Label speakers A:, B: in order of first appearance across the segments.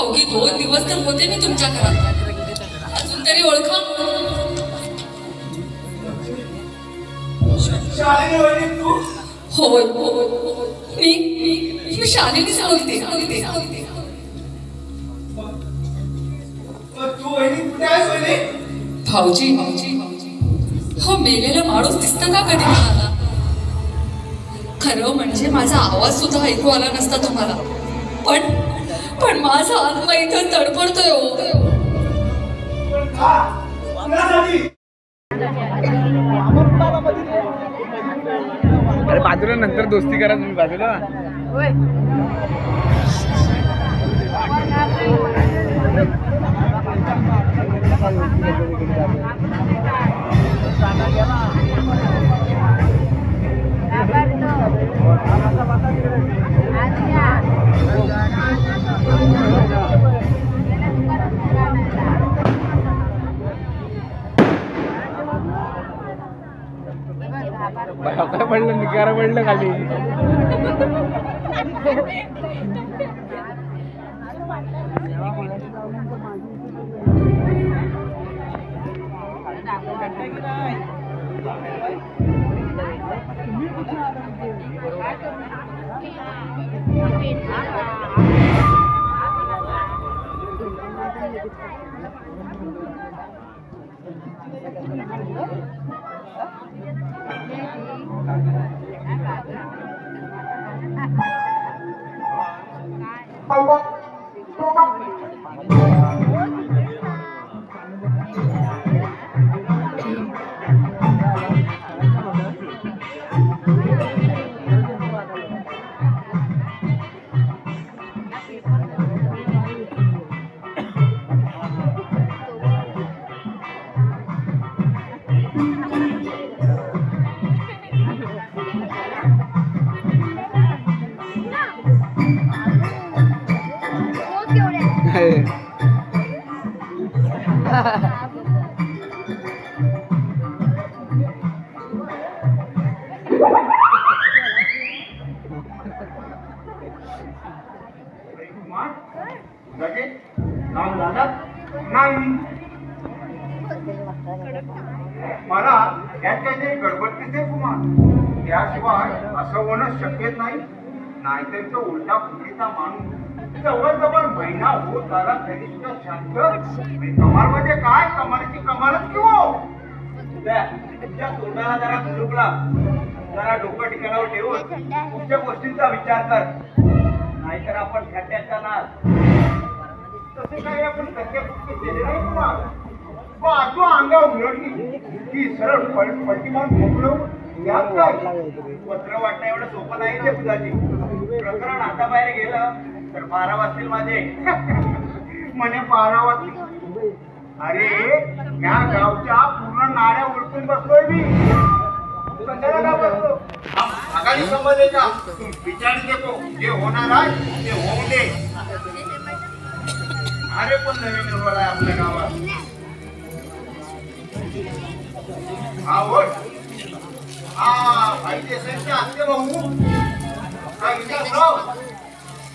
A: अवघी 2 दिवस तर होते मी तुमच्या घरात, अजून तरी ओळखा. होय मी शालिनीच बोलते. भाऊजी हो मेलेला माणूस दिसतं का कधी मला? खरं म्हणजे माझा आवाज सुद्धा ऐकू आला नसता तुम्हाला, पण माझा आत्मा इथं तडफडतोय हो.
B: अरे बाजूला नंतर दोस्ती करा तुम्ही बाजूला. काय पडलं निकारा पडलं खाली.
C: मला यात काहीतरी गडबड दिसते कुमार. त्याशिवाय असं होणं शक्य नाही. नाहीतर तो उलटा फुटीचा माणूस जवळजवळ महिना होत आला तरी सुद्धा शांत. कमाल म्हणजे काय, कमालीची कमालच की हो. तुमच्या तोंडाला जरा खुलुकला, जरा डोकं ठिकाणावर ठेवून तुमच्या गोष्टींचा विचार कर. नाहीतर आपण खड्ड्यात जाणार. तसे काही आपण सत्य केले नाही कुमार. आजू अंगावर उलटली की सरळ पलटी मारून मोकळं. यात काय पत्र वाटणं एवढं सोपं नाही ते तुझाची. प्रकरण आता बाहेर गेलं तर 12 वाजतील माझे. म्हणे 12 वाजतील. अरे या गावच्या पूर्ण नाड्या उलटून बसलोय मी. कशाला का बसलो? आगामी संबंधाचा विचार देतो. जे होणार आहे ते होऊ दे. अरे पण नवीन निर्वळ आहे आपल्या गावात. आवड भाई देसाईंचे आत्ते भाऊ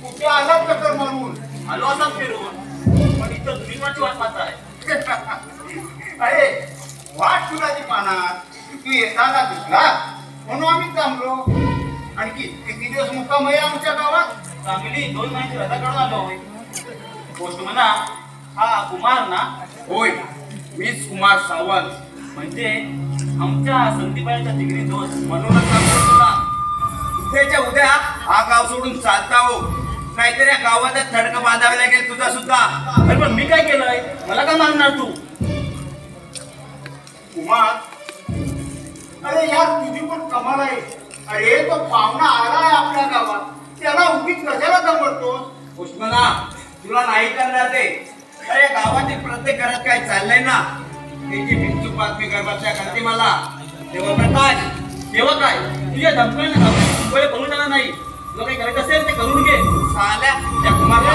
C: कुठे आलात चक्कर मारून? आलो असा फिरून, पण इथं दुनियाची वाट पाहत आहे. अरे वाट तुलाची पाहणार. तू येताना दिसला म्हणून आम्ही थांबलो. आणखी किती दिवस मुक्काम आहे आमच्या गावात? चांगली 2 महिन्याची रजा काढून आलो. गोष्ट म्हणा हा कुमार ना? होय मीच कुमार सावंत. म्हणजे आमच्या संदीपाच्या जिगरी दोस्त. म्हणूनच उद्याच्या उद्या हा गाव सोडून चालता हो. नाहीतर या गावाचा थडका बांधावा लागेल तुझा सुद्धा. अरे पण मी काय केलंय? मला काय मागणार तू? कुमार अरे यार तुझी पण कमाल आहे. अरे तो पाहुणा आलाय आपल्या गावात, त्याला उगीच कशाला दमडतोस? उस्माना तुला नाही करणार ते. अरे गावातील प्रत्येक घरात काय चाललंय ना त्याची बिंदू बातमी गर्भाच्या करते मला. तेव्हा प्रकाश तेव्हा काय तुझ्या धमकाने ना करून जाणार नाही. तुला काही करायचं असेल ते करून घे. साल्या त्या कुमारला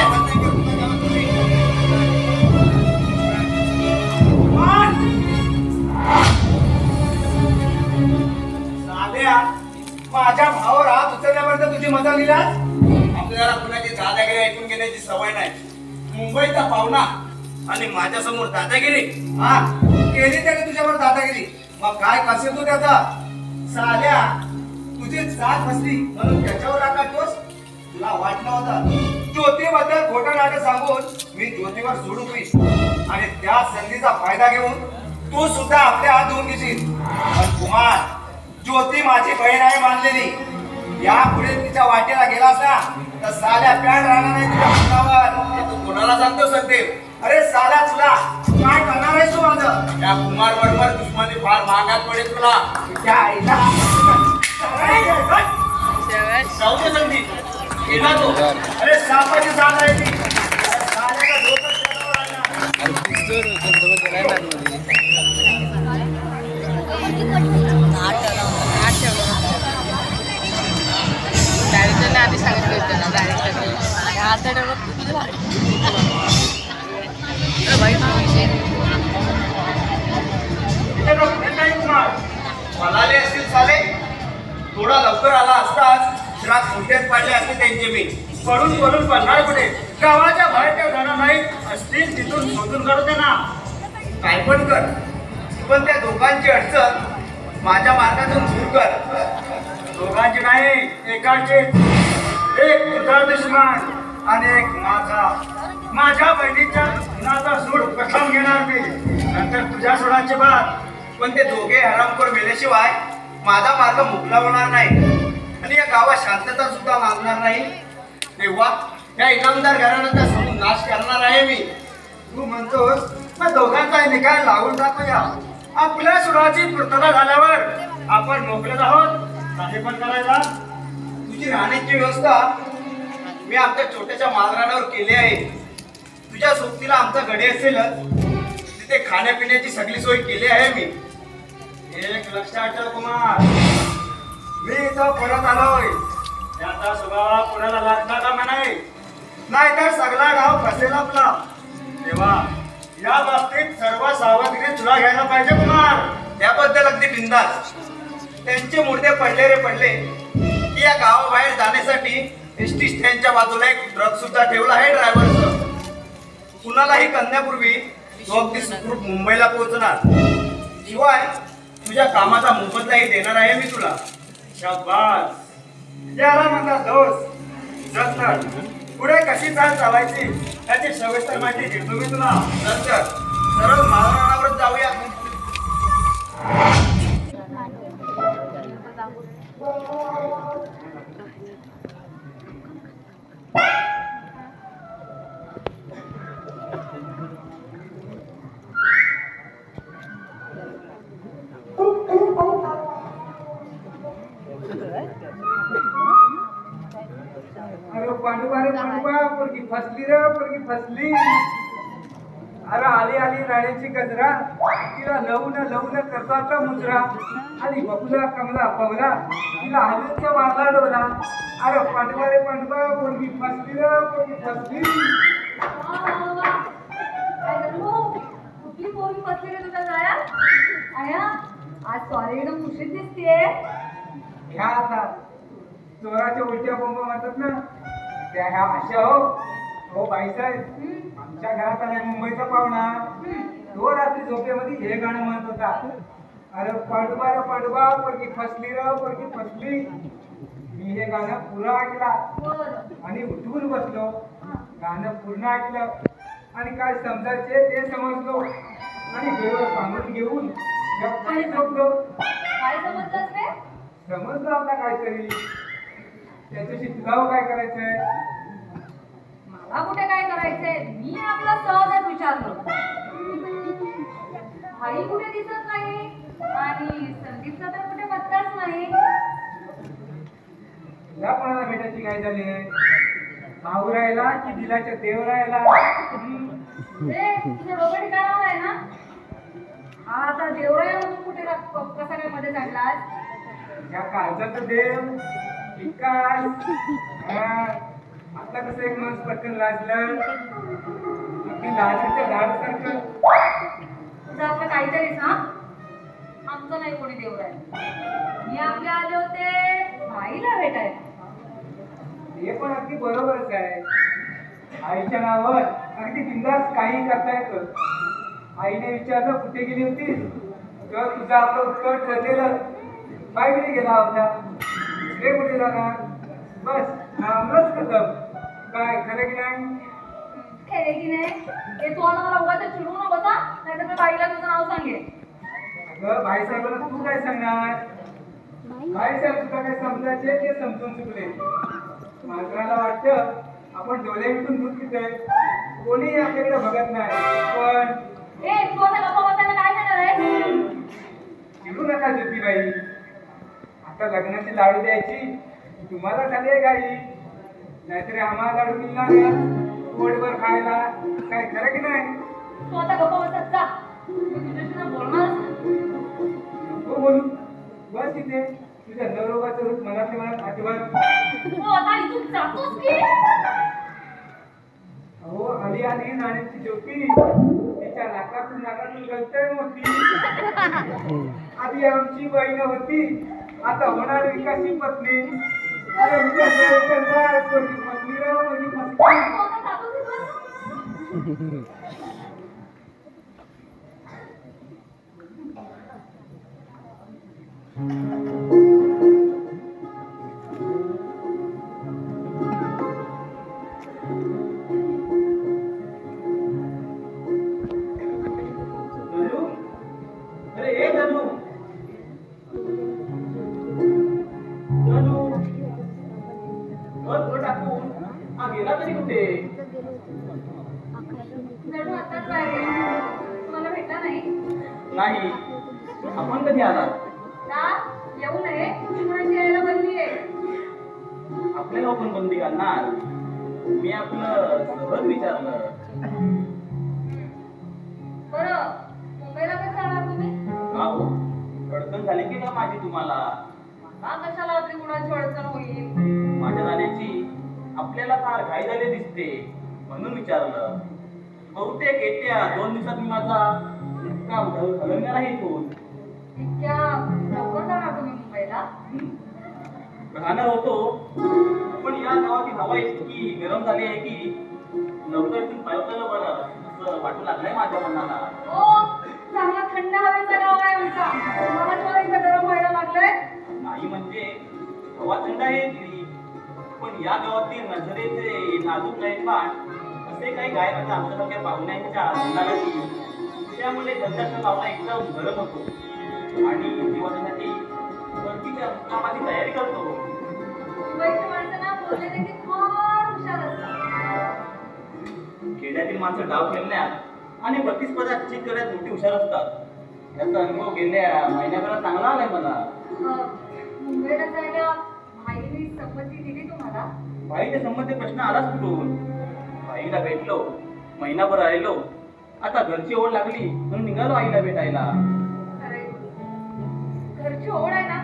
C: साल्या माझ्या भावावर हात उचलल्यापर्यंत तुझी मजा दिलास. आपल्याला कुणाची दादागिरी ऐकून घेण्याची सवय नाही. मुंबईचा पाहुणा आणि माझ्या समोर दादागिरी. हा केली त्याने तुझ्यावर दादागिरी. मग काय कसे तू त्याचा साल्या तुझी साथ बसली म्हणून त्याच्यावर रागातोस. तुला वाटलं होतं ज्योतीबद्दल खोटं नाटक सांगून मी ज्योतीवर सोडून होईल आणि त्या संधीचा फायदा घेऊन तू सुद्धा आपले हात धुवून घेशील. पण कुमार, ज्योती माझी बहीण आहे मानलेली. यापुढे तिच्या वाटेला गेलास ना तर साल्या पॅन राहणार नाही तुझ्या मुलावर. तू कोणाला सांगतो सध्या? अरे साल्या तुला काय करणार आहेस तू माझं? त्या कुमार बरोबर दुश्मनी फार महागात पडेल तुला. त्या आईला जाऊ दे संधी गेला तो. अरे सापाची जात आहे ती. साल्याला डोकं त्याच्यावर आणणार.
D: डायरेक्टरने आधी सांगितलं होतं ना डायरेक्टरने
C: म्हणाले असतील साले थोडा लवकर आला असताच रात मोठ्यात पाडले असते त्यांचे मी. पडून पडून पडणार कुठे? गावाच्या बाहेर त्या जाणार नाही असतील तिथून शोधून काढू दे ना. काय पण कर, पण त्या दोघांची अडचण माझ्या मार्गातून दूर कर. दोघांची नाही, एकाची. एक तुझा दुश्मन आणि एक माझा. माझ्या बहिणीच्या नाचा सूड प्रथम घेणार मी, नंतर तुझ्या सोडाचे बाद. पण ते दोघे हरामखोर मेल्याशिवाय माझा मार्ग मोकळा होणार नाही आणि या गावात शांतता सुद्धा मागणार नाही. तेव्हा या इनामदार घराण्याचा समूह नाश करणार आहे मी. तू म्हणतोस मग दोघांचा निकाल लावून टाकूया. आपल्या सुराची पूर्तता झाल्यावर आपण मोकळेच आहोत. काही पण करायला. तुझी राहण्याची व्यवस्था मी आमच्या छोट्याशा मालरानावर केली आहे. तुझ्या सोबतीला आमचा गडी असेलच, तिथे खाण्यापिण्याची सगळी सोय केली आहे मी. एक लक्षात ठेव कुमार, मी इथं परत आलोय. त्याचा स्वभाव कोणाला लागता कामा नाही, नाहीतर सगळा गाव फसेल आपला. तेव्हा या बाबतीत सर्व सावधगिरी तुला घ्यायला पाहिजे कुमार. त्याबद्दल अगदी बिंदास. त्यांचे मुर्दे पडले रे पडले की या गावाबाहेर जाण्यासाठी एसटी स्टँडच्या बाजूला एक ट्रक सुद्धा ठेवला आहे ड्रायव्हरचं. कुणालाही कळण्यापूर्वी तो अगदी सुखरूप मुंबईला पोहोचणार. शिवाय तुझ्या कामाचा मोबदलाही देणार आहे मी तुला. शाबास, याला म्हणतात दोस्त. जगतात पुढे कशी चाल चालायची त्याची सविस्तर माहिती घेतो मी तुला. नंतर सरळ महाराणावर जाऊया.
B: अरे पांडुबा पोरगी फसली रे, पोरगी फसली. अरे आली आली राण्याची गजरा, तिला लवून करता मुजरा. आणि बकुला कमला पवला, तिला हलूच्या मारला डोला. अरे पांडुबा पोरगी फसली रे, पोरगी फसली.
A: कुठली पोरी फसली रे तुझ्या जाया? आया आज सॉरी एकदम खुशीत दिसतीये.
B: ह्या आता चोराच्या उलट्या बोंब म्हणतात ना, त्या ह्या अशा हो बाईसाहेब. आमच्या घरात आलाय मुंबईचा पाहुणा. तो रात्री झोपेमध्ये हे गाणं म्हणत होता. अरे पांडुबा पोरगी फसली र, पोरगी फसली. मी हे गाणं पुरं ऐकला आणि उठून बसलो. गाणं पूर्ण ऐकलं आणि काय समजायचे ते समजलो आणि वेळेवर पांघरून घेऊन गप्पाही झोपलो.
A: काय समजलंस रे?
B: समजलं आता काहीतरी. त्याच्याशी तुला काय करायचंय?
A: मला कुठे काय करायचंय? मी आपला सहजच विचारलो. भाई कुठे दिसत नाही आणि संदीपचा तर कुठे पत्ताच नाही.
B: तुला कोणाला भेटायची काय झाली आहे? भाऊ राहिला की दिलाच्या देव राहिला?
A: तुझं डोकं ठिकाणावर आहे ना? हा आता देवराया म्हणून कुठे कसा काय मध्ये काढलास?
B: या काळजाचं देव विकास. आता कसं एक माणूस पटकन लाजलं, अगदी लाजूच्या झाडासारखं.
A: तुझं आपलं काहीतरीच हा. आमचं नाही कोणी देवराय. मी आपले आले होते भाईला भेटायला.
B: हे पण अगदी बरोबरच आहे. आईच्या नावावर अगदी बिंदास काही करता येतं. आईने विचारलं कुठे गेली होती, तेव्हा तुझं आपलं उत्तर ठरलेलं बाईकडे गेला होता. दुसरे कुठे जाणार? बस आमलाच खतम. काय खरं की नाही?
A: खेळे की नाही हे तू आता मला उगाच चिडू नको का, नाहीतर मी बाईला तुझं नाव सांगेन.
B: अगं भाईसाहेबांना तू काय सांगणार? भाईसाहेब तुला काय समजायचे ते समजून चुकले. माणसाला वाटतं आपण डोळे विटून दूध पितोय, कोणीही आपल्याकडे बघत नाही. पण
A: ए तू आता गप्पा बसायला काय करणार आहे?
B: चिडू नका ज्योतिबाई. आता लग्नाची लाडू द्यायची तुम्हाला झाली आहे गाई, नाहीतरी आम्हाला लाडू मिळणार पोटभर खायला. काय खरं की नाही?
A: तू आता गप्पा बसत जा, मी तुझ्याशी ना बोलणारच नाही.
B: नको बोलू, बस इथे. तुझ्या नवरोबाचं रूप मनातले मनात आठवण.
A: तू आता इथून जातोस की?
B: अहो आली आली नाण्याची ज्योती, तिच्या नाकातून गळतय मोती. आधी आमची बहीण होती, आता होणार विकासी पत्नी. अरे विकास पत्नी राव माझी
A: तू
B: पत्नी.
A: आता जातोस की बस?
B: धनू, अरे ए धनू, धनू, टाकून हा गेला तरी कुठे?
A: जणू आताच बाहेर गेला. तुम्हाला भेटला नाही?
B: नाही. आपण कधी आला?
A: का येऊ नये, कुणाची यायला बंदी आहे.
B: आपल्याला पण बंदी घालणार? मी आपलं सहज विचारलं.
A: बरं मुंबईला कसं जाणार तुम्ही?
B: का हो, अडचण झाली की का माझी तुम्हाला?
A: का कशाला आपली कुणाची अडचण होईल?
B: माझ्या जाण्याची आपल्याला फार घाई झाली दिसते, म्हणून विचारलं. बहुतेक येत्या 2 दिवसात मी माझा काम घालवणार आहे इथून.
A: इतक्या लवकर जाणार तुम्ही मुंबईला?
B: राहणार होतो, पण या गावाची हवा इतकी गरम झाली आहे की लवकर इथून पळवलेलं बरं असं वाटू लागलंय माझ्या मनाला.
A: ओ चांगला थंड हवेचा गाव आहे आमचा. मला तुम्हाला इथं गरम व्हायला लागलंय.
B: नाही म्हणजे हवा थंड आहे इथली, पण या गावातील नजरेचे नाजूक नयनबाण असे काही गायक आमच्यासारख्या पाहुण्यांच्या अंगाला, त्यामुळे त्यांच्या लावला एकदम गरम होतो आणि जीवनासाठी परतीच्या कामाची तयारी करतो.
A: मुंबईची माणसं ना बोलले देखील फार हुशार असतात.
B: खेड्यातील माणसं डाव खेळण्यात आणि प्रतिस्पर्धा चित करण्यात मोठी हुशार असतात. याचा अनुभव गेल्या महिन्याभरात चांगला आलाय मला.
A: मुंबईला जायला भाईने संमती दिली तुम्हाला?
B: भाईच्या संबंधी प्रश्न आलाच कुठून? भाईला भेटलो, महिनाभर राहिलो, आता घरची ओढ लागली म्हणून निघालो आईला भेटायला.
A: अरे घरची ओढ आहे ना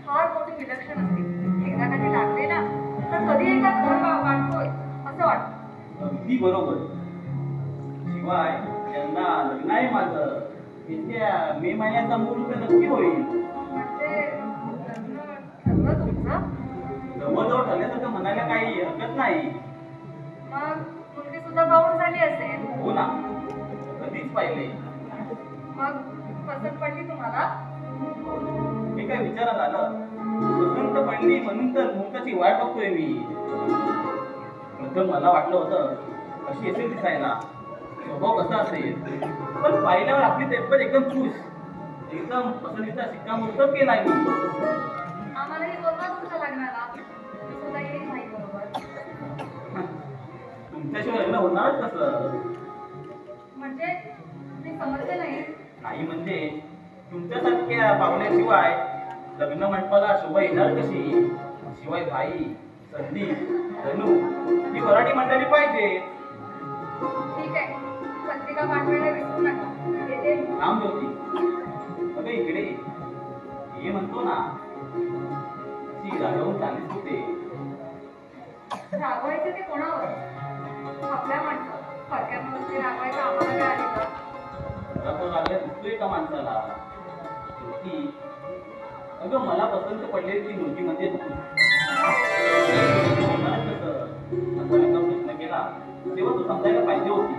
A: फार मोठी विलक्षण असते. एकदा कधी लागले ना तर कधी एकदा घर गाठतोय असं वाटतं.
B: अगदी बरोबर. शिवाय यंदा लग्न आहे माझं. येत्या मे महिन्याचा मुहूर्त नक्की होईल.
A: म्हणजे लग्न ठरलं तुमचं?
B: जवळजवळ ठरल्यासारखं म्हणायला काही हरकत नाही.
A: मग मुलगी सुद्धा पाहून झाली असेल?
B: हो ना, कधीच पाहिले.
A: मग पसंत पडली तुम्हाला?
B: हे काय विचारात आलं? पसंत पडली म्हणून तर मुहूर्ताची वाट बघतोय मी. प्रथम मला वाटलं होतं कशी असेल दिसायला, स्वभाव कसा असेल, पण पाहिल्यावर आपली तब्येत एकदम खुश, एकदम पसंतीचा शिक्कामोर्तब केलाय मी.
A: आम्हालाही बोलवा तुमच्या लग्नाला. मी सुद्धा येईन भाई बरोबर.
B: तुमच्याशिवाय लग्न होणारच कसं?
A: म्हणजे मी समजले नाही.
B: नाही म्हणजे तुमच्यासारख्या पाहुण्याशिवाय लग्न मंडपाला शोभा येणार कशी? शिवाय भाई, संदीप, धनू ही मराठी मंडळी पाहिजे.
A: ठीक आहे, पत्रिका पाठवायला विसरू नका. येते.
B: राम ज्योती, अगं इकडे ये म्हणतो ना. ती रागवून चालीस होते.
A: रागवायचे ते कोणावर? आपल्या माणसावर. फरक्यांवरती रागवायचं आम्हाला काय आले का?
B: रक्त लागल्या दिसतोय का माणसाला? ज्योती, अगं मला पसंत पडलेली ती मुलगी म्हणजे तू. होणारच कसं? असं एका प्रश्न केला तेव्हा तू समजायला पाहिजे होती.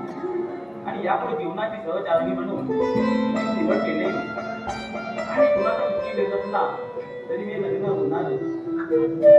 E: आणि यापुढे जीवनाची सहचारणी म्हणून निवड केली आणि कुणाचा सुखी देत असला तरी मी लग्न होणार.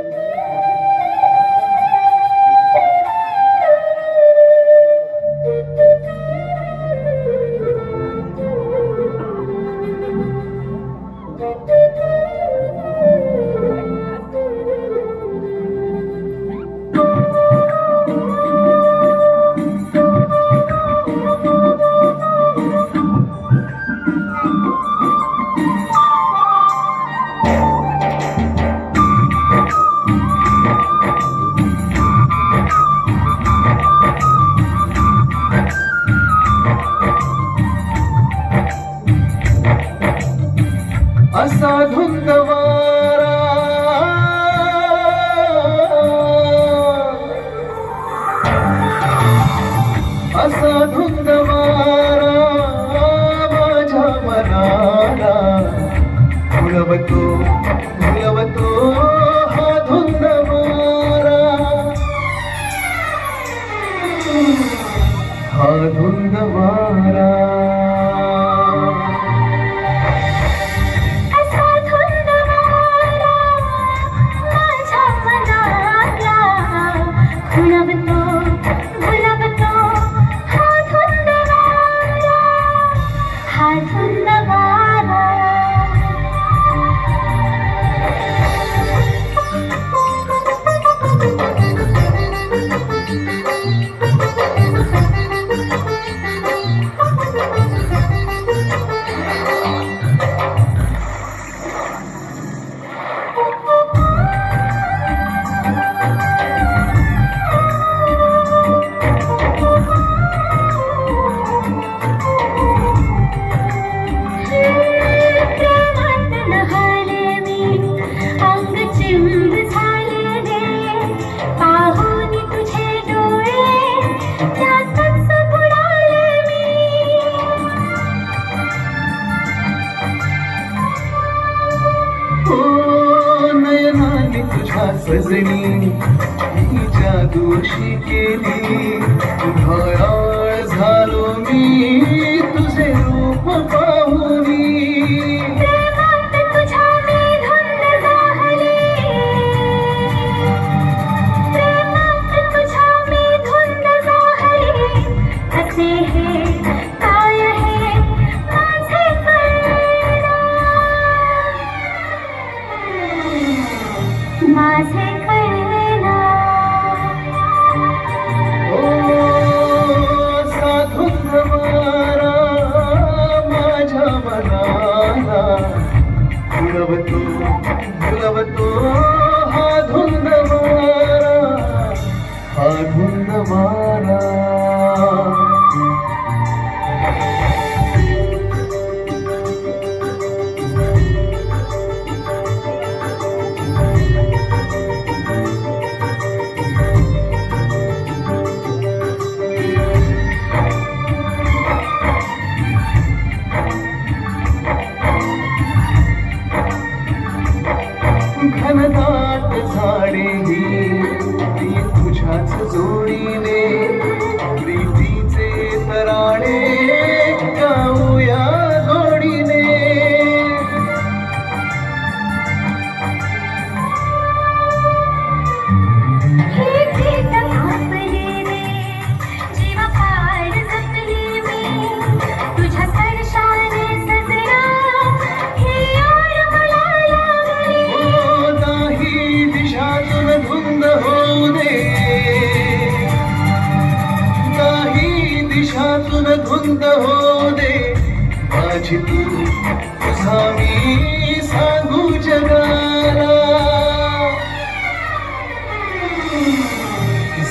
F: असा धुंद वारा असा धुंद वारा माझ्या मनाला फुलवतो फुलवतो हा धुंद वारा हा धुंद वारा सजनी ही जादू अशी केली भयाळ झालो मी तुझे रूप पाहुनी
G: तुझ्या मी धुंद झाले प्रेमात तुझ्या मी धुंद झाले असे हे काय हे माझे कळना माझे कळना
F: साधुंद वारा माझ्या मनाला फुलवतो फुलवतो हा धुंद वारा हा धुंद वारा घनदाट झाडे ही तुझ्याच जोडीने प्रीतीचे तराणे गाऊया जोडीने
G: हे गीत आपले रे जीवा पाड जपली मी तुझ्या स्पर्शाने सजला हे यार मला लागली
F: नाही दिशातून धुंद होऊ दे नाही दिशातून धुंद होऊ दे माझी तू तुझा मी सांगू जगाला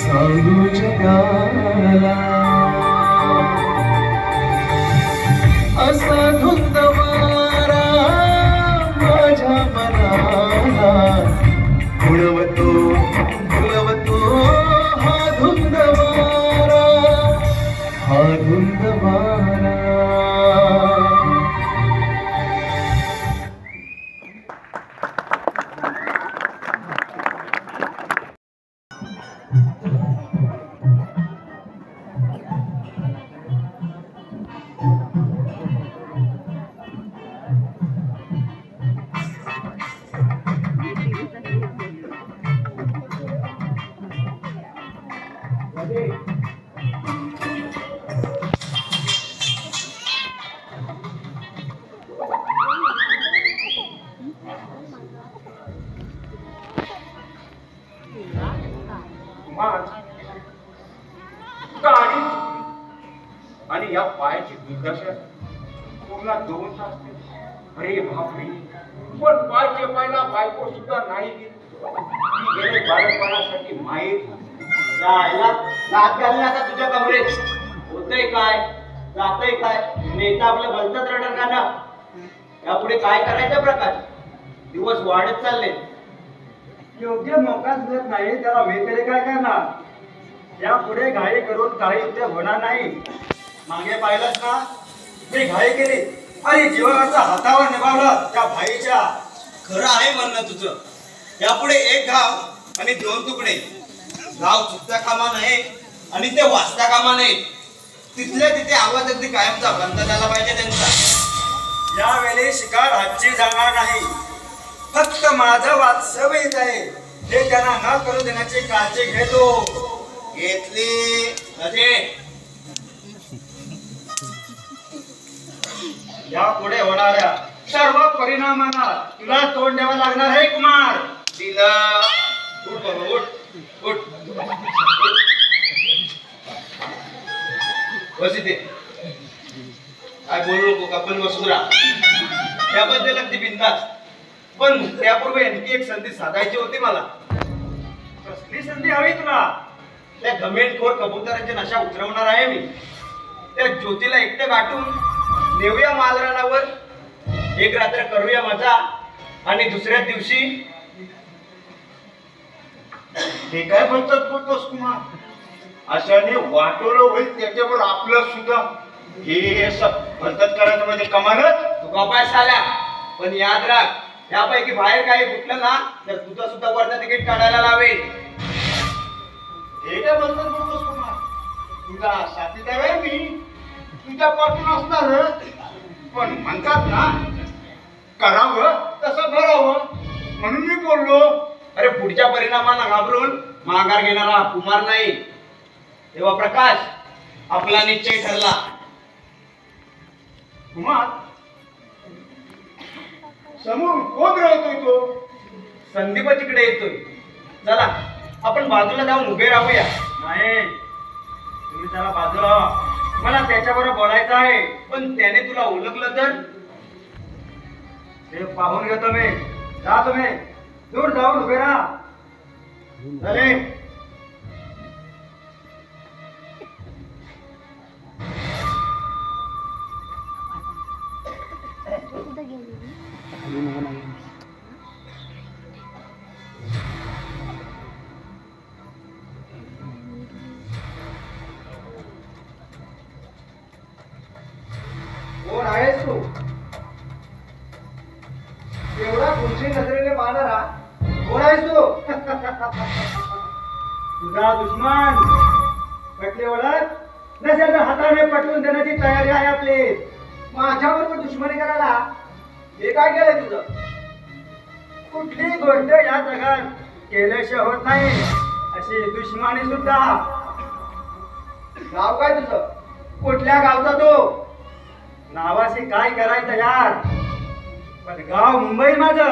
F: सांगू जगाला असा धुंद वारा माझ्या मनाला फुलवतो फुलवतो हा धुंद वारा हा धुंद वारा
C: गाडी आणि या पायाची दुर्दशा पूर्ण 2 तास. अरे बापरे, पण पाय चेपायला बायको सुद्धा नाही ती गेले बाळपणासाठी माहीत
E: जायला लात घालून आता तुझ्या कमरेत होतंय काय, जातंय काय, नेता आपलं भलतंच रडण का ना. यापुढे काय करायचं प्रकाश? दिवस वाढत चालले.
B: योग्य मोका मिळत नाही त्याला मी तरी काय करणार? यापुढे घाई करून काही उपयोग होणार नाही. मागे पाहिलंच ना, मी घाई केली आणि जीवनाचा हातावर निभावलं त्या भाईच्या.
H: खरं आहे म्हणणं तुझं. यापुढे एक गाव आणि 2 तुकडे. गाव चुकता कामा नये आणि ते वाचता कामा नये. तिथल्या तिथे आवाज अगदी कायमचा बंद झाला पाहिजे त्यांचा.
B: यावेळी शिकार हातची जाणार नाही. फक्त माझं वास्तव्य इथं आहे हे त्यांना न करू देण्याची काळजी घेतो.
H: घेतली अजय.
B: यापुढे होणाऱ्या सर्व परिणामांना तुला तोंड द्यावं लागणार आहे कुमार.
H: तिला उठ बाबा, उठ उठ उठ. बस इथे. काय बोलू नको, आपण बसून राहा. त्याबद्दल अगदी बिनधास्त. पण त्यापूर्वी आणखी एक संधी साधायची होती मला.
B: कसली संधी हवी तुला?
H: त्या घमेंडखोर कबुतरांची नशा उतरवणार आहे मी. त्या ज्योतीला एकटं गाठून नेऊया मालरानावर. एक रात्र करूया मजा आणि दुसऱ्या दिवशी
C: हे काय बोलतोस कुमार? अशाने वाटोळं होईल त्याच्यावर आपलं सुद्धा हे असं भलतच करायचं म्हणजे कमालच.
H: तू गप्पास आल्या. पण याद राख, यापैकी बाहेर काही फुटलं ना तर तुझं सुद्धा वरचं तिकीट काढायला लावेल.
C: हे काय बोलतोस कुमार? तुझा साथीदार आहे मी, तुझ्या पाठून असणार. पण म्हणतात ना, करावं तसं करावं म्हणून मी बोललो.
H: अरे पुढच्या परिणामांना घाबरून माघार घेणारा कुमार नाही. तेव्हा प्रकाश आपला निश्चय ठरला.
C: कुमार, समोर कोण राहतोय तो?
H: संदीप तिकडे येतोय. चला आपण बाजूला जाऊन उभे राहूया.
B: नाही, तुम्ही त्याला बाजूला व्हा. मला त्याच्याबरोबर बोलायचं आहे.
H: पण त्याने तुला ओळखलं तर?
B: ते पाहून घेतो मी. जा तुम्ही दूर जाऊन उभे राहा.
H: चले.
B: कोण आहेस तू? एवढा खुशी नजरेने पाहणारा कोण आहेस तू? तुझा दुश्मन. पटली ओळख? नसेल तर हाताने पटवून देण्याची तयारी आहे आपली. माझ्याबरोबर दुश्मनी करायला हे काय केलंय तुझं? कुठली गोष्ट या जगात केल्याशिवाय होत नाही, अशी दुश्मनी सुद्धा. नाव काय तुझं? कुठल्या गावचा तू? नावाशी काय करायचं यार? पण गाव मुंबई माझं.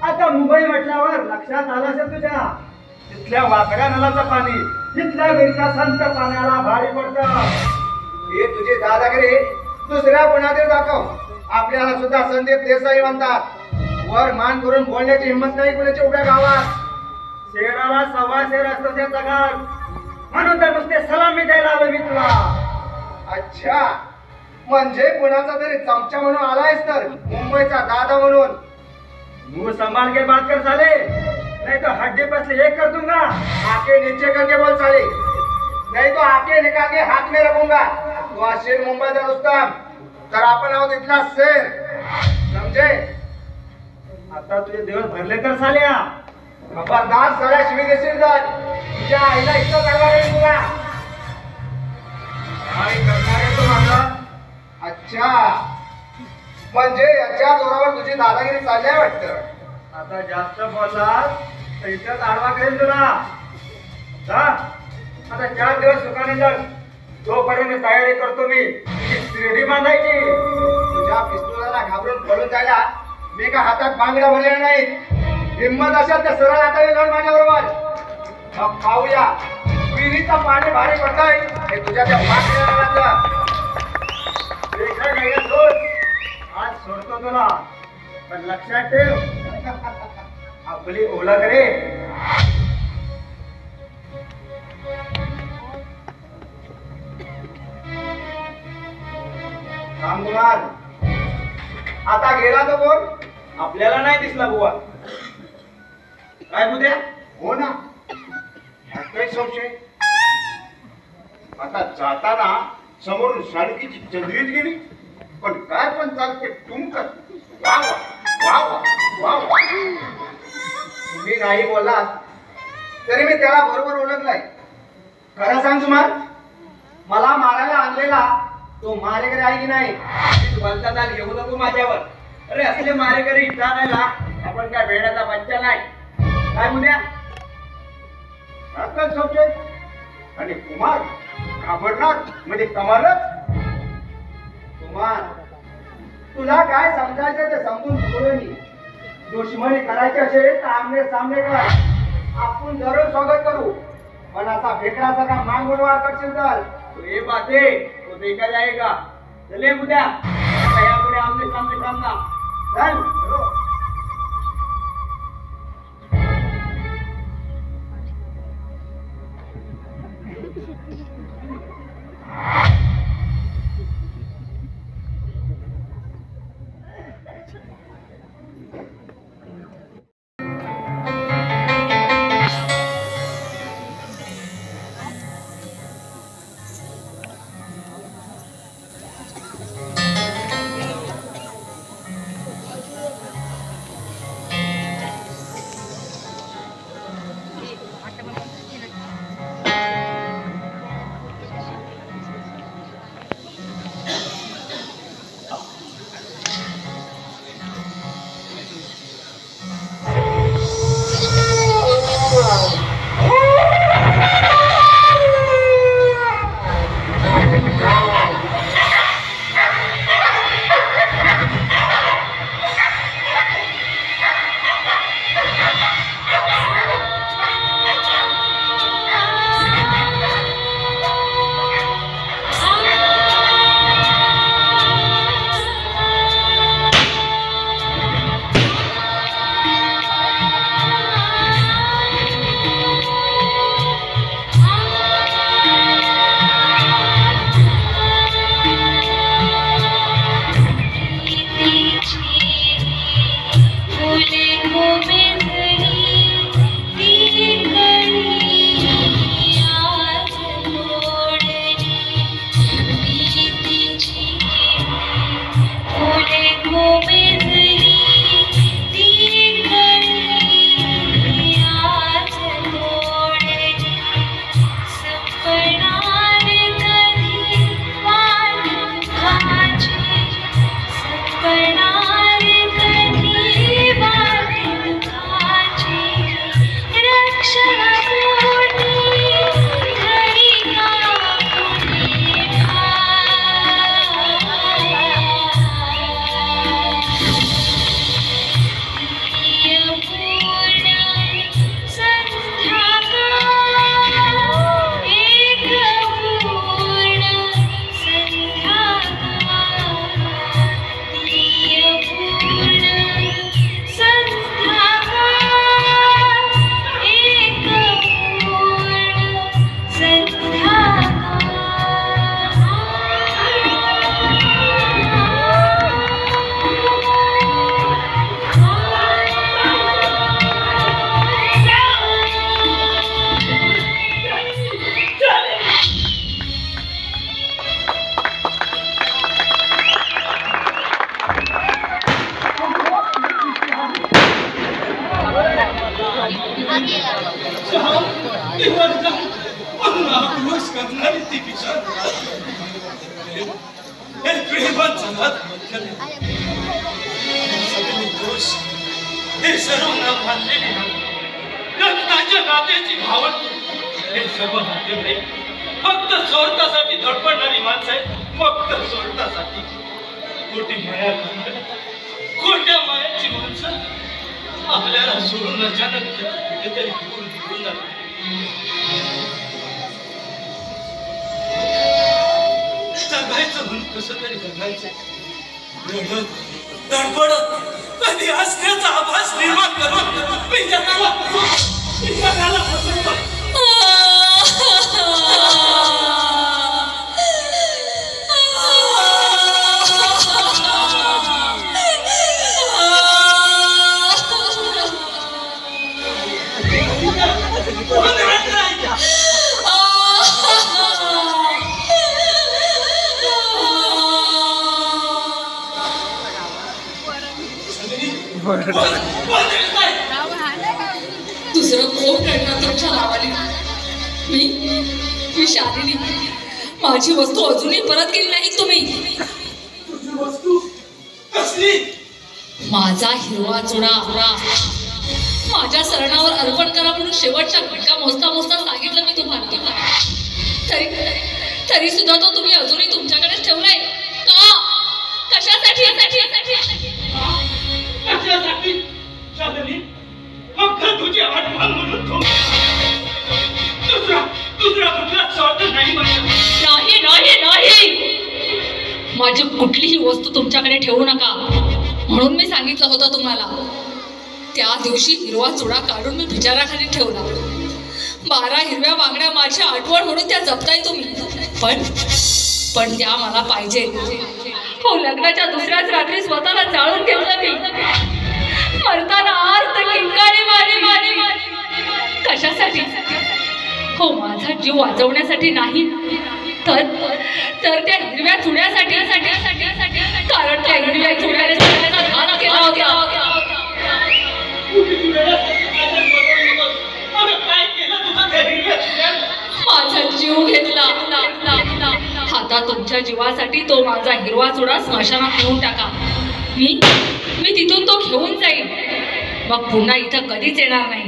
B: आता मुंबई म्हटल्यावर लक्षात आलं असेल तुझ्या, तिथल्या वाकड्या नलाचं पाणी तिथल्या विहिरीच्या संत पाण्याला भारी पडतं. हे तुझे दादागिरी दुसऱ्या कोणाकडे दाखव. आपल्याला सुद्धा संदीप देसाई म्हणतात. वर मान करून बोलण्याची हिंमत नाही कुणाच्या उभ्या गावात. शेराला सव्वा शेर असतो त्या जगात, म्हणून तर नुसते सलामी द्यायला आलो मी तुला. अच्छा, म्हणजे कुणाचा तरी चमचा म्हणून आलायस तर मुंबईचा दादा म्हणून. मुंह संभाल के बात कर साले, नहीं तो हड्डी पर से एक कर दूंगा. आके नीचे करके बोल साले, नहीं तो आके निकाल के हाथ में रखूंगा. तू असेल मुंबईचा रुस्तम, तर आपण आहोत इथला शेर. समजे? आता तुझे दिवस भरले तर साल्या. खबरदार साल्या शिवी देशील तर तुझ्या आईला इतकं करणार आहे तुला. काय करणार आहे तू माझा? अच्छा, म्हणजे याच्या जोरावर तुझी दादागिरी चालली आहे वाटतं. आता जास्त बोललास तर इथंच आडवा करेल तुला. जा आता 4 दिवस सुखाने जाल तोपर्यंत तयारी करतो मी शिर्डी बांधायची.
C: तुझ्या पिस्तुलाला घाबरून पळून जायला मी का हातात बांगड्या भरलेल्या नाही. हिंमत असेल तर सरळ हाताने लढ माझ्याबरोबर. मग पाहूया विहिरीचं पाणी भारी पडतंय हे तुझ्या त्या बांगड्या.
B: आज सोडतो तुला पण लक्षात ठेव आपली ओळख रे.
C: रामकुमार आता गेला तो कोण?
E: आपल्याला नाही दिसला बुवा. काय बुद्या?
C: हो ना, ह्यात काही संशय. आता जाताना समोरून सारखीची चंद्रीच गेली. पण काय पण चालते तुमचं. वा वा वा वा वा. तुम्ही नाही बोललात तरी मी त्याला बरोबर ओळखलाय. खरं सांग कुमार, मला मारायला आणलेला तो मारेकरी आहे की नाही?
E: बोलता चाल येऊ नको माझ्यावर. अरे असले मारेकरी इथं आणायला आपण काय वेड्याचा बच्चा नाही. काय बुद्या?
C: काय संशय? आणि कुमार घाबरणार म्हणजे कमालच. कुमार तुला काय समजायचं ते समजून बोलू मी. दुश्मनी करायची असेल तर आमने सामने कर. आपण जरूर स्वागत करू. पण असा फेकरासारखा मागून वार करशील तर
E: तो ये बात है तो देखा जाएगा. चले बुद्या, आता यापुढे आमने सामने सामना.
C: चल.
I: हे सर्व न बांधलेली रक्ताच्या नात्याची भावना
F: हे सर्व नातेवाईक फक्त स्वार्थासाठी धडपडणारी माणसं आहेत, फक्त स्वार्थासाठी. खोटी माया करणारी, खोट्या मायाची माणसं आपल्याला सोडून अचानक कुठेतरी दूर निघून जातात. जगायचं म्हणून कसं तरी जगायचं, धडपडत कधी असण्याचा आभास निर्माण करून मी जगाला फसवतो.
I: दुसरं कोण करणार तुमच्या नावाने? मी शालिनी. माझी वस्तू अजूनही परत केली नाही तुम्ही.
F: तुझी वस्तू कसली?
I: माझा हिरवा चुडा माझ्या सरणावर अर्पण करा म्हणून शेवटच्या घटका मोजता मोजता सांगितलं मी तुम्हाला. तरी सुद्धा तो तुम्ही अजूनही तुमच्याकडेच ठेवलाय का? कशासाठी?
F: कशासाठी? शालिनी, फक्त तुझी आठवण म्हणून तो दुसरा कुठला स्वार्थ नाही म्हणत.
I: नाही. माझी कुठलीही वस्तू तुमच्याकडे ठेवू नका म्हणून मी सांगितलं होतं तुम्हाला. त्या दिवशी हिरवा चुडा काढून मी बिचाराखाली ठेवला. 12 हिरव्या बांगड्या माझी आठवण म्हणून त्या जपताय तुम्ही. पण त्या मला पाहिजे. हो, लग्नाच्या दुसऱ्याच रात्री स्वतःला जाळून घेतलं मी. मरताना आर्त किंकाळी मारी. कशासाठी? हो, माझा जीव वाचवण्यासाठी नाही, तर त्या हिरव्या चुड्यासाठी. कारण त्या हिरव्या चुड्याने सगळ्यांना घाण केला होता. माझा जीव घेतला. आता तुमच्या जीवासाठी तो माझा हिरवा चुडा स्मशानात नेऊन टाका. मी तिथून तो घेऊन जाईन. मग पुन्हा इथं कधीच येणार नाही.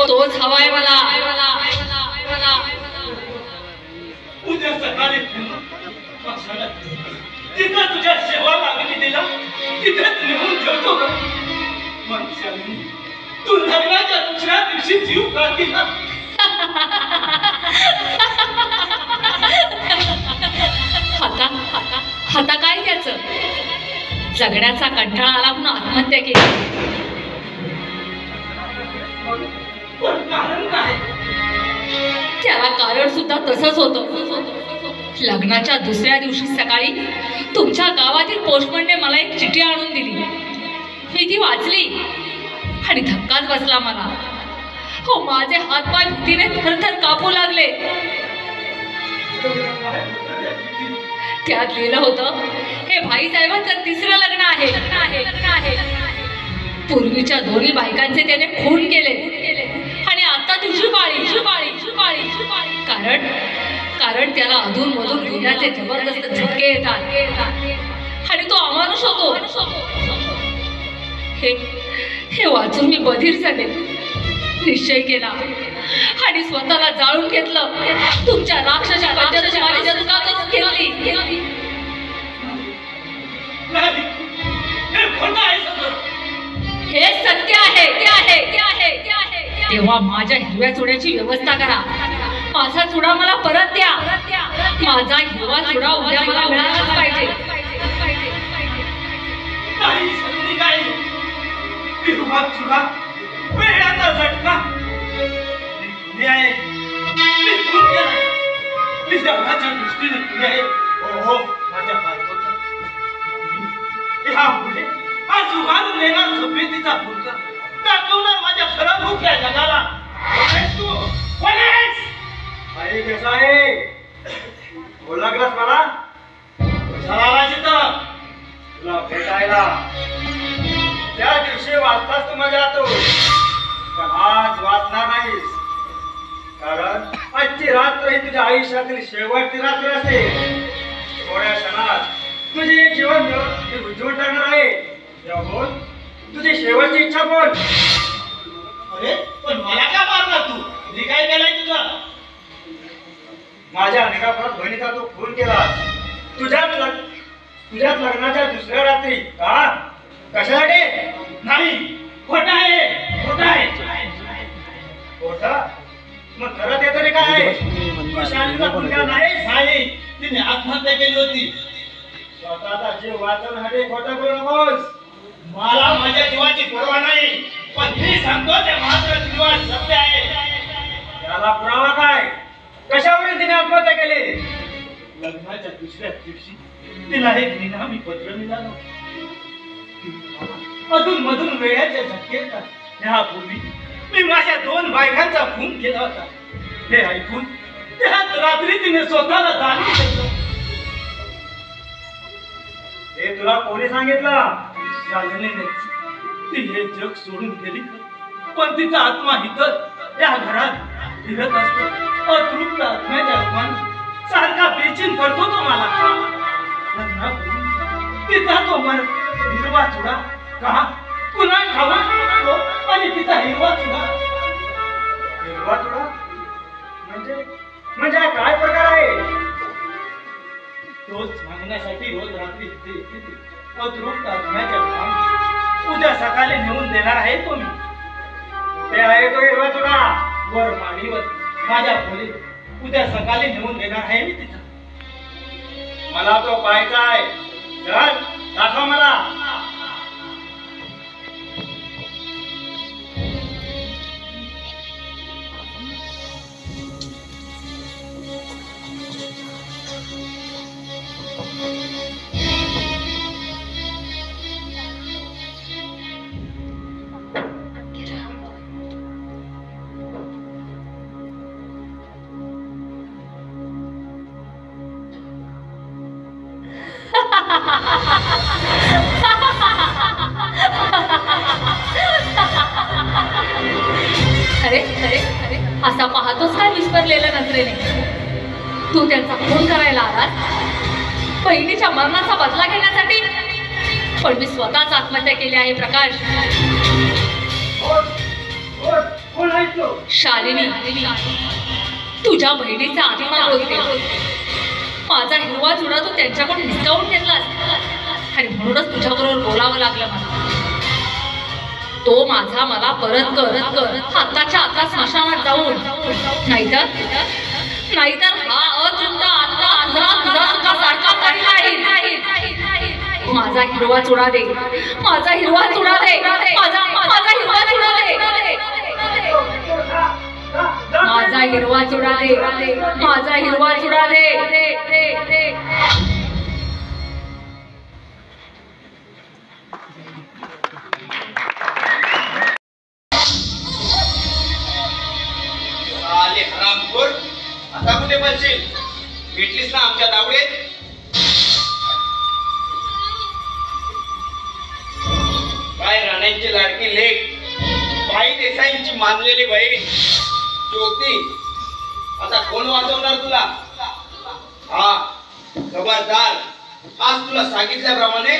I: तोच हवाय मला.
F: उद्या सकाळी तिथं तुझ्या सेवा लागली दिला तिथेच नेऊन ठेवतो का? तू लग्नाच्या दुसऱ्या दिवशी जीव का दिला?
I: आता काय त्याचं? जगण्याचा कंटाळा आला म्हणून आत्महत्या केली.
F: कारण काय?
I: त्याला कारण सुद्धा तसंच होतं. लग्नाच्या दुसऱ्या दिवशी सकाळी तुमच्या गावातील पोस्टमनने मला एक चिठी आणून दिली. मी ती वाचली आणि धक्काच बसला मला. हो, माझे हातपाय भीतीने थरथर कापू लागले. त्यात लिहिलं होतं, हे भाईसाहेबांचं 3रं लग्न आहे. पूर्वीच्या दोन्ही बायकांचे त्याने खून केले आणि आता तुझी बाळी. कारण त्याला अधूनमधून गुन्ह्याचे जबरदस्त झटके येतात आणि तो अमानुष होतो. हे वाचून मी बधीर झाले. निश्चय केला आणि स्वतःला जाळून घेतलं. तुमच्या राक्षसी पंचायतीची माझी जन्मातच घेतली. हे सत्य आहे. तेव्हा माझ्या हिरव्या चुड्याची व्यवस्था करा. माझा चुडा मला परत द्या. माझा हिरवा चुडा उद्या मला मिळालाच पाहिजे.
F: हिरवा चुडा, वेळाचा झटका. मी जगाच्या दृष्टीने पुढे आहे. हो, माझ्या बायकोचा पुढे आज उभारून नेणार झोपेतीचा फुलका दाखवणार माझ्या खराबुक्या जगाला. तू
B: अरे कसा आहे? बोल लागलास मला?
F: कशाला आलास इथं?
B: तुला भेटायला. त्या दिवशी वाचताच तू माझ्या आतो, पण आज वाचणार नाहीस. कारण आजची रात्र ही तुझ्या आयुष्यातील शेवटची रात्र असेल. थोड्या क्षणात तुझे जीवन उज्ज्वल टाकणार आहे.
F: या बोल तुझी शेवटची इच्छा बोल.
H: अरे पण मला काय मारणार तू? मी काय केलंय तुझं?
F: माझ्या निरापराध बहिणीचा तो खून केला तुझ्याच लग्नाच्या दुसऱ्या रात्री. का? कशासाठी?
H: नाही, खोटं आहे, खोटं आहे.
F: खोटं? मग खरं ते तरी काय?
H: तू शालीला मुलगा नाहीस. नाही, तिने आत्महत्या केली होती.
F: स्वतःचा जीव वाचवण्यासाठी खोटं बोलू नकोस.
H: मला माझ्या जीवाची पर्वा नाही, पण मी सांगतो ते मात्र जीवन सत्य आहे.
F: त्याला पुरावा काय? कशावरून तिने आत्महत्या केली?
H: लग्नाच्या दुसऱ्या दिवशी तिला एक निनामी पत्र मिळालं. अधून मधून वेळाच्या झटकेत त्यापूर्वी मी माझ्या 2 बायकांचा खून केला होता. हे ऐकून त्याच रात्री तिने स्वतःला जाणून घेतलं.
F: हे तुला कोणी सांगितलं?
H: शालिनीने ती हे जग सोडून गेली, पण तिचा आत्मा इथं या घरात फिरत असतो. अतृप्त आत्म्याच्या आत्म्याने सारखा बेचीन करतो तो मला. लग्नापूर्वी तिचा तो हिरवा चुडा का पुन्हा खावा आणि तिचा हिरवा चुडा.
F: हिरवा तुला म्हणजे हा काय प्रकार आहे?
H: तोच मागण्यासाठी रोज रात्री इथे येते ती. अतृप्त आत्म्याच्या भान उद्या सकाळी नेऊन देणार आहे तो मी.
F: ते आहे तो हिरवा तुला.
H: वर माडीवर माझ्या खोलीत उद्या सकाळी नेऊन देणार आहे मी तिचा.
F: मला तो पाहायचा आहे. चल दाखव मला.
I: अरे अरे अरे असा पाहतोस काय विस्परलेल्या नजरेने? तू त्यांचा खून करायला आलास बहिणीच्या मरणाचा बदला घेण्यासाठी, पण मी स्वतःच आत्महत्या केली आहे प्रकाश.
F: कोण आहे तो?
I: शालिनी, तुझ्या बहिणीचा आत्मा बोलते. माझा हिरवा चुडा तू त्यांच्याकडून हिसकावून घेतलास आणि म्हणूनच तुझ्याबरोबर बोलावं लागलं मला. तो माझा मला परत कर आताच्या आता स्मशानात जाऊन, नाहीतर हा अतृप्त आत्मा तुझा सुद्धा सारखा नाही. माझा हिरवा चुडा दे, माझा हिरवा चुडा दे, माझा हिरवा चुडा दे, माझा हिरवा चुडा दे, माझा हिरवा चुडा दे.
H: आले हरामखोर, आता कुठे पळशील? भेटलीस ना आमच्या दावडीत? काय राणांची लाडकी लेक, भाई देसाईंची मानलेली बहीण ज्योती, आता कोण वाचवणार तुला? हा खबरदार, आज तुला सांगितल्याप्रमाणे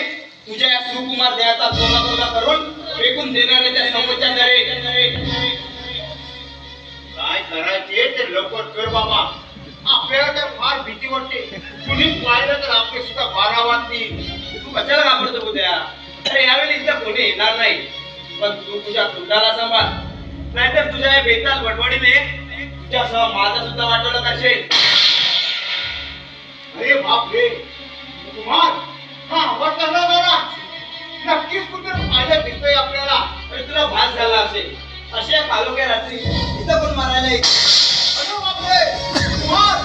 H: तुझ्या या सुकुमार देहाचा तोला करून फेकून देणारे त्या समोरच्या दरे. काय करायचे ते लवकर कर बाबा. आपल्याला तर फार भीती वाटते. कुणी पाहिलं तर आपले सुद्धा बारा वाजतील. तू कशाला घाबरतो उद्या? अरे यावेळी इथं कोणी येणार नाही, पण तू तुझ्या कुंडाला सांभाळ, नाहीतर तुझ्या या बेताल वडवडीने तुझ्यासह माझं सुद्धा वाटवलं करशील. अरे बापरे कुमार, हा आवाज करणार जरा. नक्कीच कुठे पाहिलं दिसतोय आपल्याला. अरे तुला भास झाला असेल. अशा कालोख्या रात्री इथं पण मारायला येईल. अरे बापरे कुमार,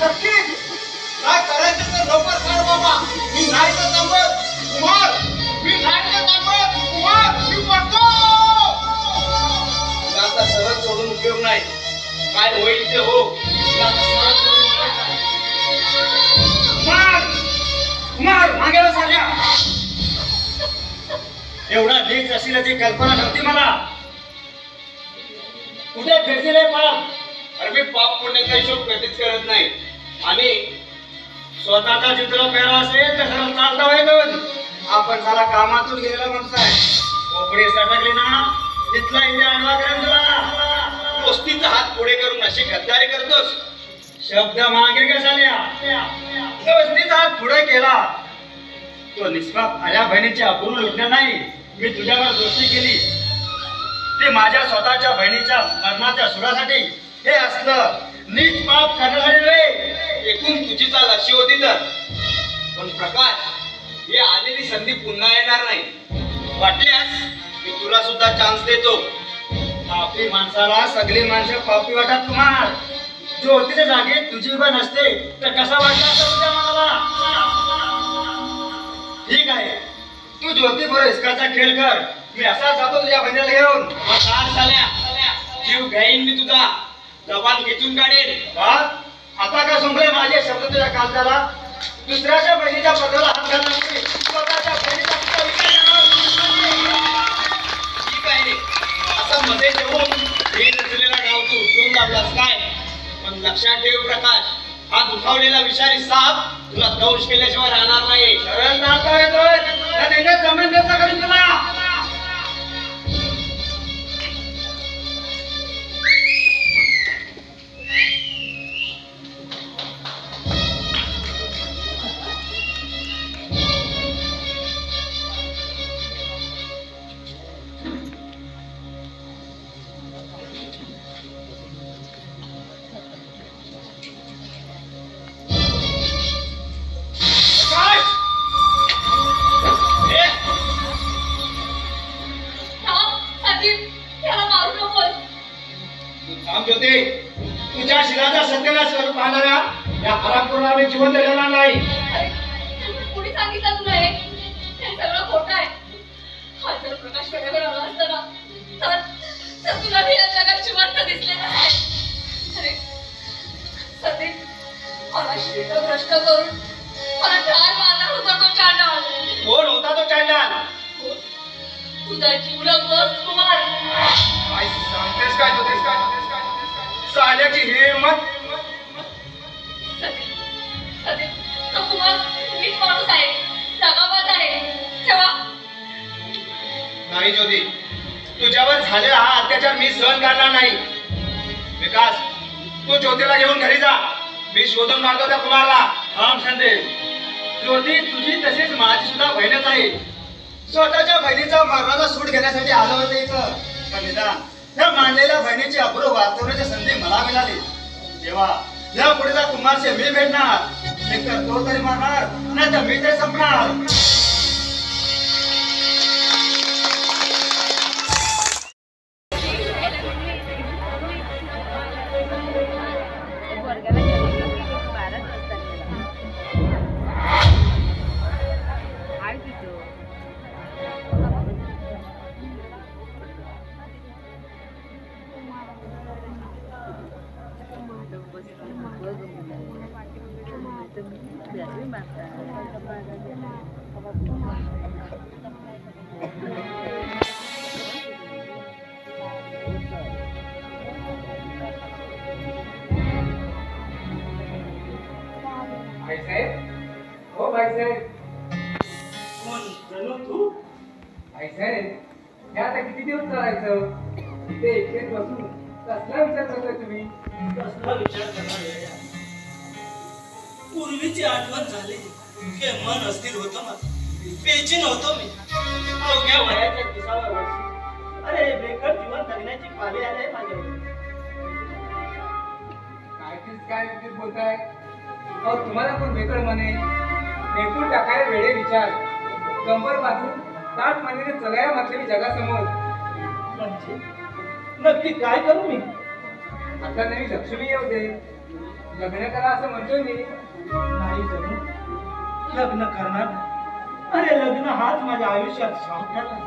H: नक्कीच काय करायचं तर लवकर कर बाबा. मी नाही तर थांबत कुमार, मी नाही तर थांबत कुमार, मी पडतो. आता सरळ सोडून उपयोग नाही. काय होईल ते हो. आता सरळ सोडून उपयोग नाही.
F: कुमार मागे झाल्या. एवढा नीच असेल याची कल्पना नव्हती मला. कुठे फिरतील हे पाप?
H: अरे मी पाप पुण्याचा हिशोब कधीच करत नाही. आणि
F: स्वतःचा चित्र पेरा असेल तर खरं चालता होईल.
C: आपण साला कामातून गेलेला माणूस आहे. कोपडे सटकले ना तिथला इथे आणला करेन तुला.
H: दोस्तीचा हात पुढे करून अशी गद्दारी करतोस.
C: शब्द मागे कशाला दोस्तीचा हात पुढे केला तो निष्पाप माझ्या बहिणीची अपूर्ण लुटण्या नाही. मी तुझ्यावर दोस्ती केली ते माझ्या स्वतःच्या बहिणीच्या मरणाच्या सुरासाठी. हे असलं नीच पाप करण्यासाठी रे.
H: एकूण तुझी चाल अशी होती तर. पण प्रकाश, ही आलेली संधी पुन्हा येणार नाही. वाटल्यास मी तुला सुद्धा चान्स देतो.
C: पापी माणसाला सगळी माणसं पापी वाटतात कुमार. ज्योतीच्या जागी तुझी उभा नसते तर कसा वाटला असता तुझ्या मनाला. ठीक आहे तू ज्योती बरोबर इस्काचा खेळ कर. मी असा जातो तुझ्या बहिणीला घेऊन.
H: जीव घेईन मी तुझा. जबान खेचून काढेन.
C: आता का संपले माझे शब्द तुझ्या काळजाला. दुसऱ्याच्या बहिणीच्या पदाला हात घालणार नाही. स्वतःच्या बहिणीचा तुझा विचार करणार.
H: ठीक आहे रे. असं मध्ये ठेवून हे नसलेला डाव तू उचलून दाबलास काय. पण लक्षात ठेव प्रकाश, हा दुखावलेला विषारी साप तुला दंश केल्याशिवाय राहणार नाही.
C: सरळ नाता येतोय त्या नेहमीच जमीन द्यायचा करीन तुला. तुझ्या शिलाचा सत्यानाश करून पाहणाऱ्या या हरामखोराला आम्ही जीवन देणार नाही.
I: कोणी सांगितलं तुला हे सगळं खोटं आहे. हा जर प्रकाश वेळेवर आला असता ना तर तुला मी या जगात जिवंत दिसले नसते. अरे सतीश मला श्रीत भ्रष्ट करून मला ठार मारणार होता तो चांडाळ.
C: कोण होता तो चांडाळ?
I: तुझा जीवलग दोस्त कुमार.
C: काय सांगतेस काय होतेस काय साल्याची हिम्मत.
I: तो कुमार नीट माणूस आहे, दगाबाज आहे. तेव्हा
C: नाही ज्योती, तुझ्यावर झालेला हा अत्याचार मी सहन करणार नाही. विकास, तू ज्योतीला घेऊन घरी जा. मी शोधून मारतो त्या कुमारला. हा संदेश. ज्योती तुझी तसेच माझी सुद्धा बहीणच आहे. स्वतःच्या बहिणीचा मरणाचा सूट घेण्यासाठी आलं होतं इथं. पण निदान त्या मानलेल्या बहिणीची अब्रू वाचवण्याची संधी मला मिळाली. तेव्हा या पुढे कुमारशी मी भेटणार. एक तर तो तरी मारणार नाही तर मी तरी संपणार.
B: भाईसाहेब, हो भाईसाहेब.
F: कोण जणू तू?
B: भाईसाहेब, हे आता किती दिवस चालायचं? ते एकटेच बसून कसला विचार करताय तुम्ही?
F: कसला विचार करणार आहे? पूर्वीची आठवण झाली की मन अस्थिर होतं माझं. बेचैन होतो मी. अवघ्या वयाच्या दिसावर वर्षी अरे बेकार जीवन जगण्याची पाळी आली आहे माझ्यावर.
B: काय बोलताय? अहो तुम्हाला कोण बेकड म्हणे? फेकून टाकाय वेडे विचार. कंबर बांधून ताट मांडीने चलाया मागले मी जगासमोर.
F: म्हणजे नक्की काय करू मी?
B: आता नवी लक्ष्मी येऊ दे, लग्न करा असं म्हणतोय मी.
F: नाही जणू लग्न करणार. अरे लग्न हाच माझ्या आयुष्यात सावकारला.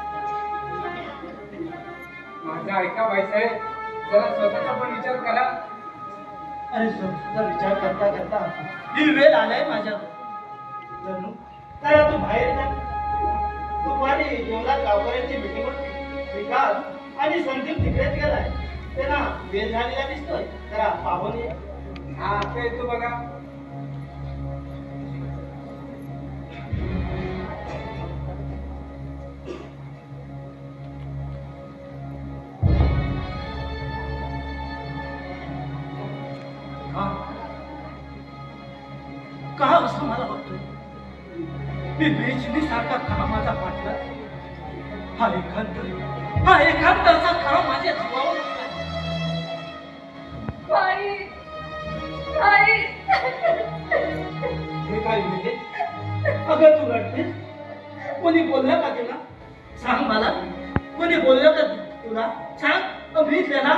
B: माझं ऐका भाईसाहेब, जरा स्वतःचा पण विचार करा.
F: अरे स्वतःचा विचार करता करता दिलवेल आलाय माझ्यावर. जणू जरा तू बाहेर जा. दुपारी जेवणात गावकऱ्यांची मीटिंग होती. विकास आणि संदीप तिकडेच गेलाय. त्यांना वेळ झालेला दिसतोय. जरा पाहून ये.
B: हा आता येतो बघा.
F: का असं मला वाटतंय? मी बेचिनी सारखा का माझा पाठला? हा एकांताचा खरा माझ्या जीवावर
A: बाई बाई
F: हे काय म्हणजे? अगं तू रडतेस? कोणी बोललं का तुला? सांग मला, कोणी बोललं का तुला? सांग. मी त्याला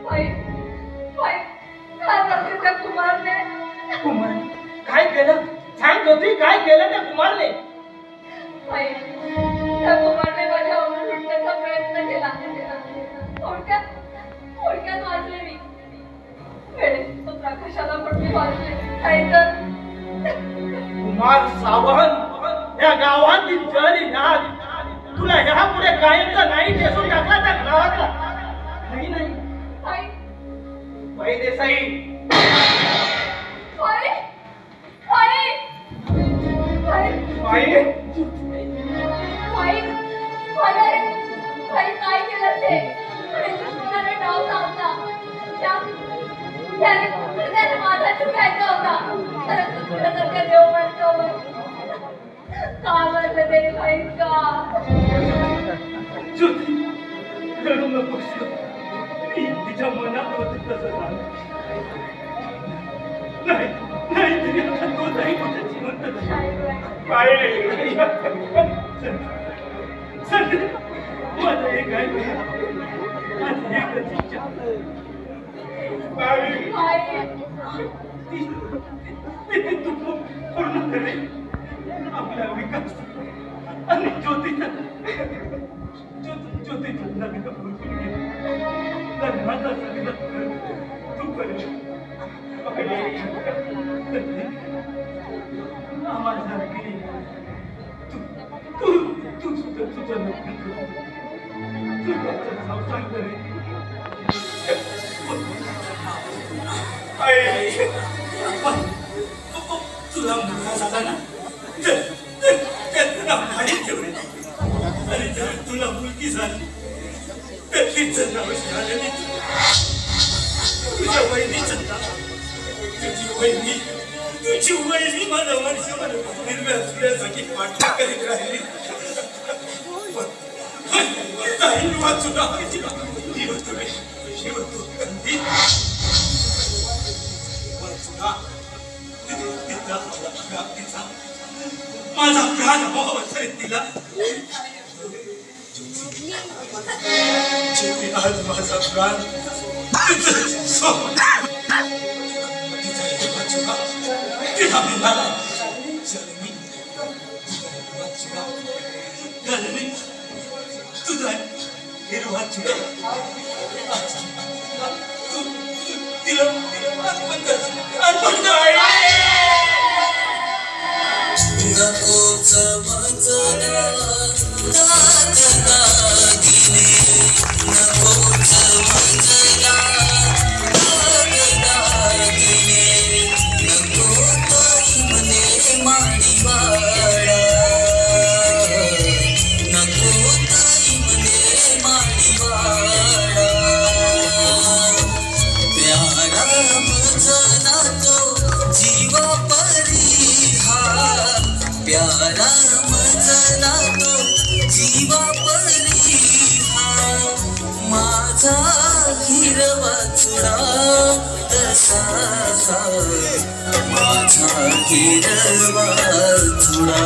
A: बाई बाई काय करते त्या कुमारने?
F: कुमार काय केलं? सांग ज्योती, काय केलं त्या कुमारने?
A: बाई त्या कुमारने माझ्यावर लुटण्याचा प्रयत्न केला. थोडक्यात वाचले मी. वेळेत तो प्रकाशाला पण मी वाचले. नाहीतर
F: कुमार सावंत या गावातील जरी नाग तुला ह्या पुढे कायमचा नाही ठेसून टाकला त्या ग्राहकला. नाही नाही
A: बाई
F: बाई देसाई,
A: बाई बाई बाई
F: बाई
A: बाई बाई काय केलं ते? दुश्मनाने डाव साधला. त्याने माझा जीव घ्यायचा होता. परंतु तुझ्यासारख्या देव माणसावर का मारलं ते बाई का?
F: ज्योती, रडू नकोस. मी तिच्या मनात होते तसं झालं. नाही नाही तिने आता तो नाही कुठे जिवंत काय सध्या माझं एक आहे माझी एकच इच्छा. तू पूर्ण करे आपला विकास आणि ज्योतीचा लग्न बोलून घे. लग्नाचा सगळं तू करेल. आम्हासारखी तू सुद्धा तुझं लग्न कर. तुझा संसार करेल. तुला मुलगा झाला ना त्यांना भाडीत ठेवले. आणि जर तुला मुलगी झाली तर तिचं नाव झालेली तुझ्या बहिणीचं नाव. तुझी वहिनी माझ्या वर्षभर हिरव्या चुड्यासाठी पाठला करीत राहिली. काही वाचून माझा प्राण हवा तरी तिला आज माझा प्राण तिला मिळाला. तुझा हिरवा चुडा तिला नकोच मजना दागिने, नकोच मजना दागिने, नको ताई मने माडीवाडा, नको ताई मने माडीवाडा. प्यारा मजना तो जीवा परिहार, प्यारा मजना तो जीवा परिहार. माझा हिरवा चुडा तसा, माझा हिरवा चुडा.